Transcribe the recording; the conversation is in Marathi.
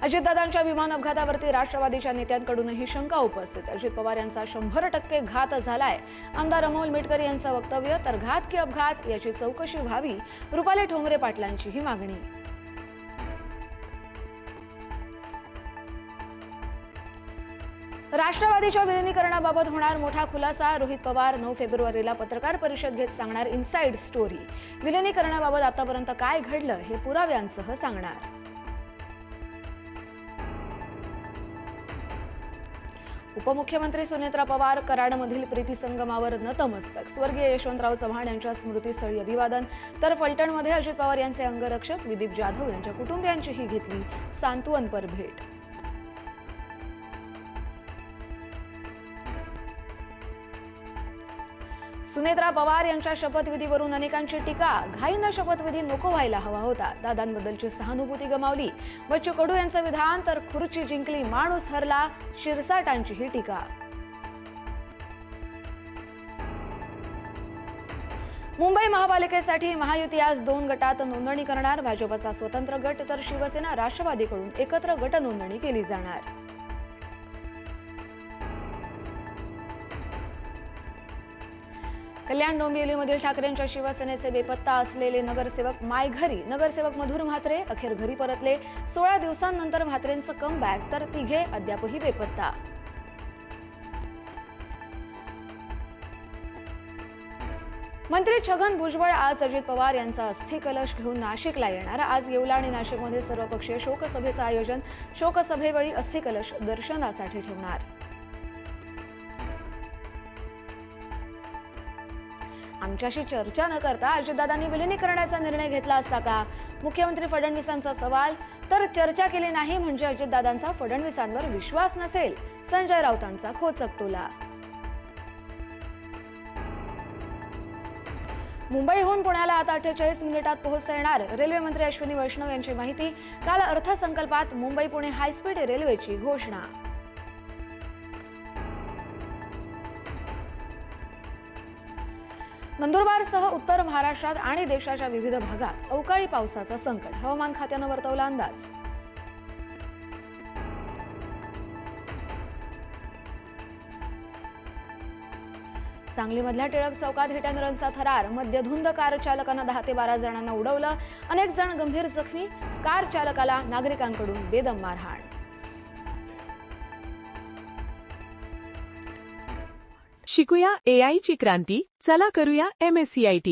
अजितदादांच्या विमान अपघातावरती राष्ट्रवादीच्या नेत्यांकडूनही शंका उपस्थित। अजित पवार यांचा 100% घात झालाय। आमदार अमोल मिटकरी यांचं वक्तव्य, तर घात की अपघात याची चौकशी व्हावी, रुपाली ठोंबरे पाटलांची ही मागणी। राष्ट्रवादीच्या विलीनीकरणाबाबत होणार मोठा खुलासा। रोहित पवार 9 फेब्रुवारीला पत्रकार परिषद घेत सांगणार इनसाइड स्टोरी। विलीनीकरणाबाबत आतापर्यंत काय घडलं हे पुराव्यांसह सांगणार। उपमुख्यमंत्री सुनेत्रा पवार कराडमधील प्रीती संगमावर नतमस्तक। स्वर्गीय यशवंतराव चव्हाण यांच्या स्मृतीस्थळी अभिवादन। तर फलटणमध्ये अजित पवार यांचे अंगरक्षक विदीप जाधव यांच्या कुटुंबियांचीही घेतली सांत्वनपर भेट। सुनेत्रा पवार यांच्या शपथविधीवरून अनेकांची टीका। घाईनं शपथविधी नको व्हायला हवा होता। दादांबद्दलची सहानुभूती गमावली। बच्चू कडू यांचं विधान, तर खुर्ची जिंकली माणूस हरला, शिरसाटांचीही टीका। मुंबई महापालिकेसाठी महायुती आज 2 गटात नोंदणी करणार। भाजपचा स्वतंत्र गट तर शिवसेना राष्ट्रवादीकडून एकत्र गट नोंदणी केली जाणार। कल्याण डोंबिवलीमधील ठाकरेंच्या शिवसेनेचे बेपत्ता असलेले नगरसेवक मायघरी। नगरसेवक मधुर म्हात्रे अखेर घरी परतले। 16 दिवसांनंतर म्हात्रेंचं कमबॅक, तर तिघे अद्यापही बेपत्ता। मंत्री छगन भुजबळ आज अजित पवार यांचा अस्थिकलश घेऊन नाशिकला येणार। आज येवला आणि नाशिकमध्ये सर्वपक्षीय शोकसभेचं आयोजन। शोकसभेवेळी अस्थिकलश दर्शनासाठी ठेवणार। आमच्याशी चर्चा न करता अजितदादांनी विलीनीकरणाचा निर्णय घेतला असता का? मुख्यमंत्री फडणवीसांचा सवाल। तर चर्चा केली नाही म्हणजे अजितदादांचा फडणवीसांवर विश्वास नसेल, संजय राऊतांचा खोचक टोला। मुंबईहून पुण्याला आता 48 मिनिटात पोहोचता येणार। रेल्वे मंत्री अश्विनी वैष्णव यांची माहिती। काल अर्थसंकल्पात मुंबई पुणे हायस्पीड रेल्वेची घोषणा। नंदुरबारसह उत्तर महाराष्ट्रात आणि देशाच्या विविध भागात अवकाळी पावसाचा संकट। हवामान खात्यानं वर्तवला अंदाज। सांगलीमधल्या टिळक चौकात हिट अँड रनचा थरार। मद्यधुंद कार चालकानं 10 ते 12 जणांना उडवलं। अनेक जण गंभीर जखमी। कार चालकाला नागरिकांकडून बेदम मारहाण। शिकूया AI ची क्रांती, चला करूया MSCIT।